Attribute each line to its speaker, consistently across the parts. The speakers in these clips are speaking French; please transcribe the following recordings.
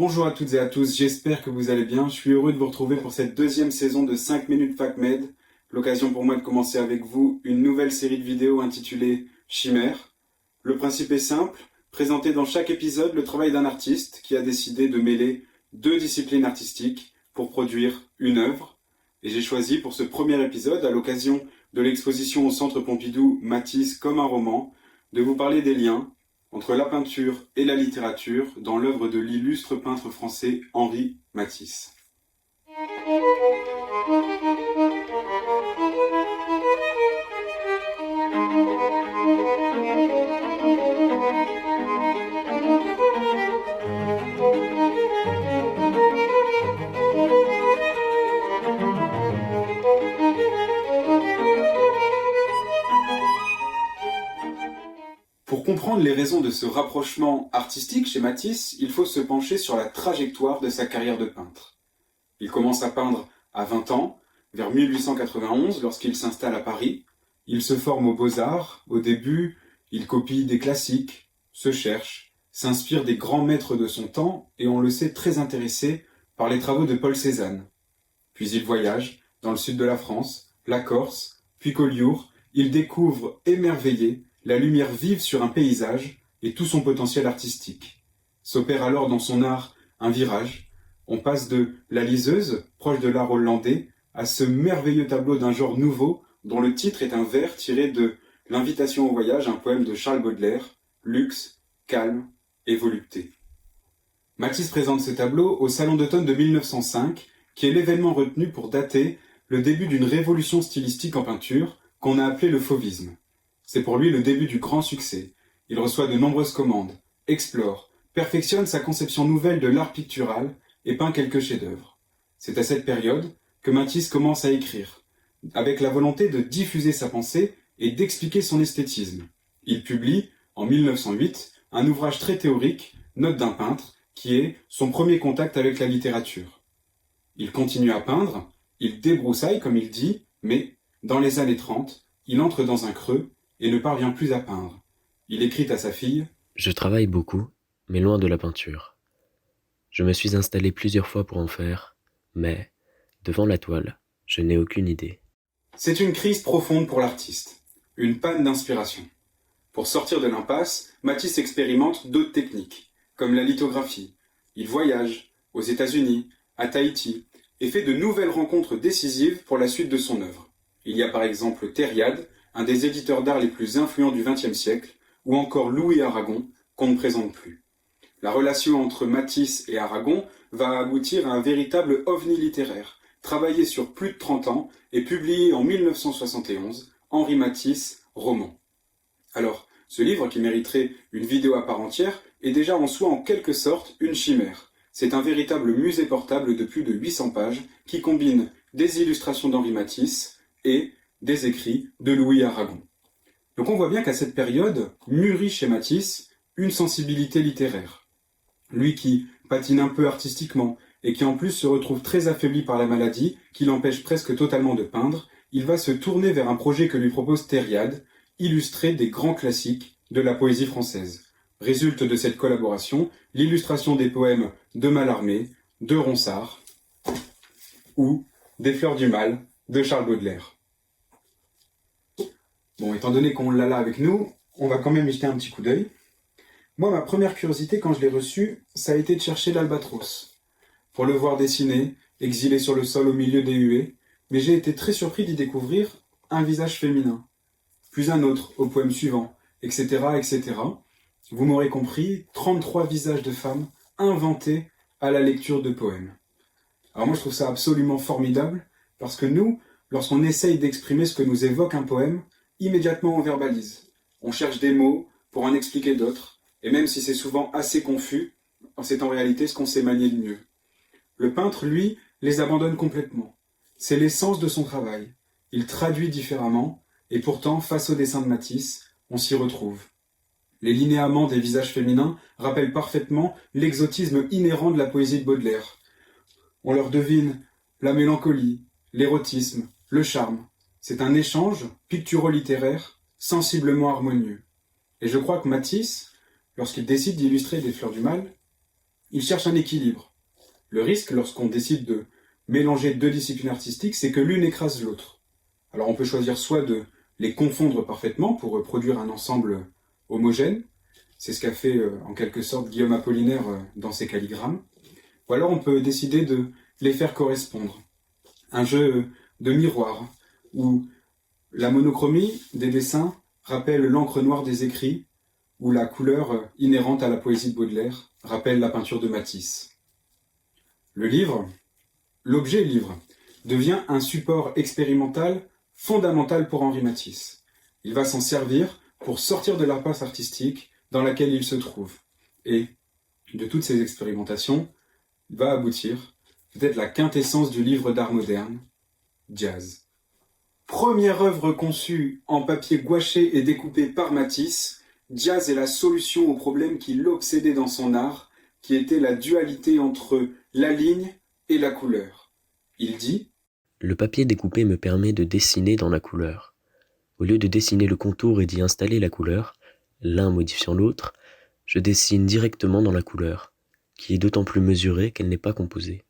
Speaker 1: Bonjour à toutes et à tous, j'espère que vous allez bien. Je suis heureux de vous retrouver pour cette deuxième saison de 5 minutes FacMed. L'occasion pour moi de commencer avec vous une nouvelle série de vidéos intitulée Chimère. Le principe est simple, présenter dans chaque épisode le travail d'un artiste qui a décidé de mêler deux disciplines artistiques pour produire une œuvre. Et j'ai choisi pour ce premier épisode, à l'occasion de l'exposition au Centre Pompidou Matisse comme un roman, de vous parler des liens entre la peinture et la littérature dans l'œuvre de l'illustre peintre français Henri Matisse. Pour comprendre les raisons de ce rapprochement artistique chez Matisse, il faut se pencher sur la trajectoire de sa carrière de peintre. Il commence à peindre à 20 ans, vers 1891, lorsqu'il s'installe à Paris. Il se forme aux Beaux-Arts. Au début, il copie des classiques, se cherche, s'inspire des grands maîtres de son temps et on le sait très intéressé par les travaux de Paul Cézanne. Puis il voyage dans le sud de la France, la Corse, puis Collioure. Il découvre, émerveillé, la lumière vive sur un paysage et tout son potentiel artistique. S'opère alors dans son art un virage. On passe de la liseuse, proche de l'art hollandais, à ce merveilleux tableau d'un genre nouveau dont le titre est un vers tiré de L'Invitation au voyage, un poème de Charles Baudelaire, luxe, calme et volupté. Matisse présente ce tableau au Salon d'automne de 1905, qui est l'événement retenu pour dater le début d'une révolution stylistique en peinture qu'on a appelée le fauvisme. C'est pour lui le début du grand succès. Il reçoit de nombreuses commandes, explore, perfectionne sa conception nouvelle de l'art pictural et peint quelques chefs-d'œuvre. C'est à cette période que Matisse commence à écrire, avec la volonté de diffuser sa pensée et d'expliquer son esthétisme. Il publie, en 1908, un ouvrage très théorique, Notes d'un peintre, qui est son premier contact avec la littérature. Il continue à peindre, il débroussaille comme il dit, mais, dans les années 30, il entre dans un creux et ne parvient plus à peindre. Il écrit à sa fille «
Speaker 2: Je travaille beaucoup, mais loin de la peinture. Je me suis installé plusieurs fois pour en faire, mais, devant la toile, je n'ai aucune idée. »
Speaker 1: C'est une crise profonde pour l'artiste, une panne d'inspiration. Pour sortir de l'impasse, Matisse expérimente d'autres techniques, comme la lithographie. Il voyage aux États-Unis, à Tahiti, et fait de nouvelles rencontres décisives pour la suite de son œuvre. Il y a par exemple Thériade, un des éditeurs d'art les plus influents du XXe siècle, ou encore Louis Aragon, qu'on ne présente plus. La relation entre Matisse et Aragon va aboutir à un véritable ovni littéraire, travaillé sur plus de 30 ans et publié en 1971, Henri Matisse, roman. Alors, ce livre, qui mériterait une vidéo à part entière, est déjà en soi en quelque sorte une chimère. C'est un véritable musée portable de plus de 800 pages qui combine des illustrations d'Henri Matisse et des écrits de Louis Aragon. Donc on voit bien qu'à cette période, mûrit chez Matisse une sensibilité littéraire. Lui qui patine un peu artistiquement et qui en plus se retrouve très affaibli par la maladie, qui l'empêche presque totalement de peindre, il va se tourner vers un projet que lui propose Thériade, illustrer des grands classiques de la poésie française. Résulte de cette collaboration l'illustration des poèmes de Mallarmé, de Ronsard ou des Fleurs du Mal de Charles Baudelaire. Bon, étant donné qu'on l'a là avec nous, on va quand même y jeter un petit coup d'œil. Moi, ma première curiosité quand je l'ai reçu, ça a été de chercher l'albatros. Pour le voir dessiner, exilé sur le sol au milieu des huées, mais j'ai été très surpris d'y découvrir un visage féminin. Puis un autre, au poème suivant, etc., etc. Vous m'aurez compris, 33 visages de femmes inventés à la lecture de poèmes. Alors moi, je trouve ça absolument formidable, parce que nous, lorsqu'on essaye d'exprimer ce que nous évoque un poème, immédiatement on verbalise. On cherche des mots pour en expliquer d'autres, et même si c'est souvent assez confus, c'est en réalité ce qu'on sait manier de mieux. Le peintre, lui, les abandonne complètement. C'est l'essence de son travail. Il traduit différemment, et pourtant, face au dessin de Matisse, on s'y retrouve. Les linéaments des visages féminins rappellent parfaitement l'exotisme inhérent de la poésie de Baudelaire. On leur devine la mélancolie, l'érotisme, le charme. C'est un échange picturo-littéraire sensiblement harmonieux. Et je crois que Matisse, lorsqu'il décide d'illustrer des Fleurs du Mal, il cherche un équilibre. Le risque, lorsqu'on décide de mélanger deux disciplines artistiques, c'est que l'une écrase l'autre. Alors on peut choisir soit de les confondre parfaitement pour produire un ensemble homogène, c'est ce qu'a fait en quelque sorte Guillaume Apollinaire dans ses calligrammes, ou alors on peut décider de les faire correspondre. Un jeu de miroir, où la monochromie des dessins rappelle l'encre noire des écrits, où la couleur inhérente à la poésie de Baudelaire rappelle la peinture de Matisse. Le livre, l'objet livre, devient un support expérimental fondamental pour Henri Matisse. Il va s'en servir pour sortir de l'impasse artistique dans laquelle il se trouve. Et de toutes ces expérimentations va aboutir peut-être la quintessence du livre d'art moderne, Jazz. Première œuvre conçue en papier gouaché et découpé par Matisse, Jazz est la solution au problème qui l'obsédait dans son art, qui était la dualité entre la ligne et la couleur. Il dit :
Speaker 2: Le papier découpé me permet de dessiner dans la couleur. Au lieu de dessiner le contour et d'y installer la couleur, l'un modifiant l'autre, je dessine directement dans la couleur, qui est d'autant plus mesurée qu'elle n'est pas composée.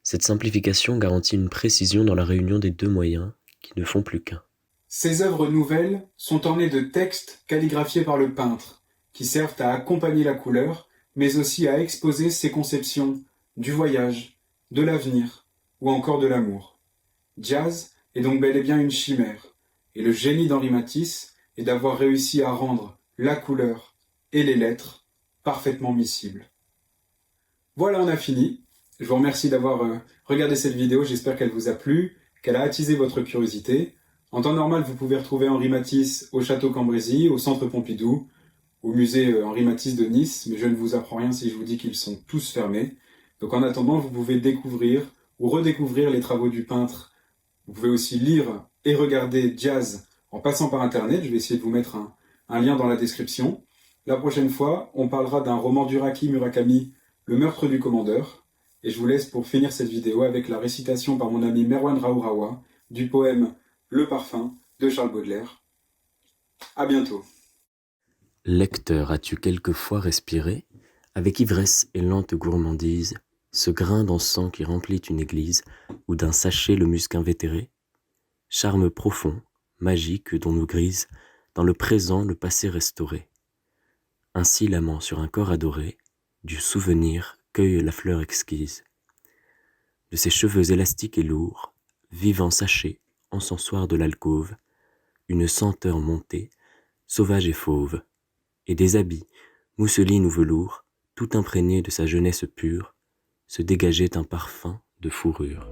Speaker 2: Cette simplification garantit une précision dans la réunion des deux moyens qui ne font plus qu'un.
Speaker 1: Ces œuvres nouvelles sont ornées de textes calligraphiés par le peintre, qui servent à accompagner la couleur, mais aussi à exposer ses conceptions du voyage, de l'avenir, ou encore de l'amour. Jazz est donc bel et bien une chimère, et le génie d'Henri Matisse est d'avoir réussi à rendre la couleur et les lettres parfaitement miscibles. Voilà, on a fini. Je vous remercie d'avoir regardé cette vidéo, j'espère qu'elle vous a plu, qu'elle a attisé votre curiosité. En temps normal, vous pouvez retrouver Henri Matisse au Château Cambrésis, au Centre Pompidou, au musée Henri Matisse de Nice, mais je ne vous apprends rien si je vous dis qu'ils sont tous fermés. Donc en attendant, vous pouvez découvrir ou redécouvrir les travaux du peintre. Vous pouvez aussi lire et regarder Jazz en passant par Internet. Je vais essayer de vous mettre un lien dans la description. La prochaine fois, on parlera d'un roman d'Uraki Murakami, Le meurtre du commandeur. Et je vous laisse pour finir cette vidéo avec la récitation par mon ami Merwan Raouraoua du poème Le parfum de Charles Baudelaire. À bientôt.
Speaker 2: Lecteur, as-tu quelquefois respiré, avec ivresse et lente gourmandise, ce grain d'encens qui remplit une église, ou d'un sachet le musc invétéré? Charme profond, magique dont nous grise, dans le présent le passé restauré. Ainsi l'amant sur un corps adoré, du souvenir cueille la fleur exquise. De ses cheveux élastiques et lourds, vivant sachet, encensoir de l'alcôve, une senteur montée, sauvage et fauve, et des habits, mousseline ou velours, tout imprégné de sa jeunesse pure, se dégageait un parfum de fourrure.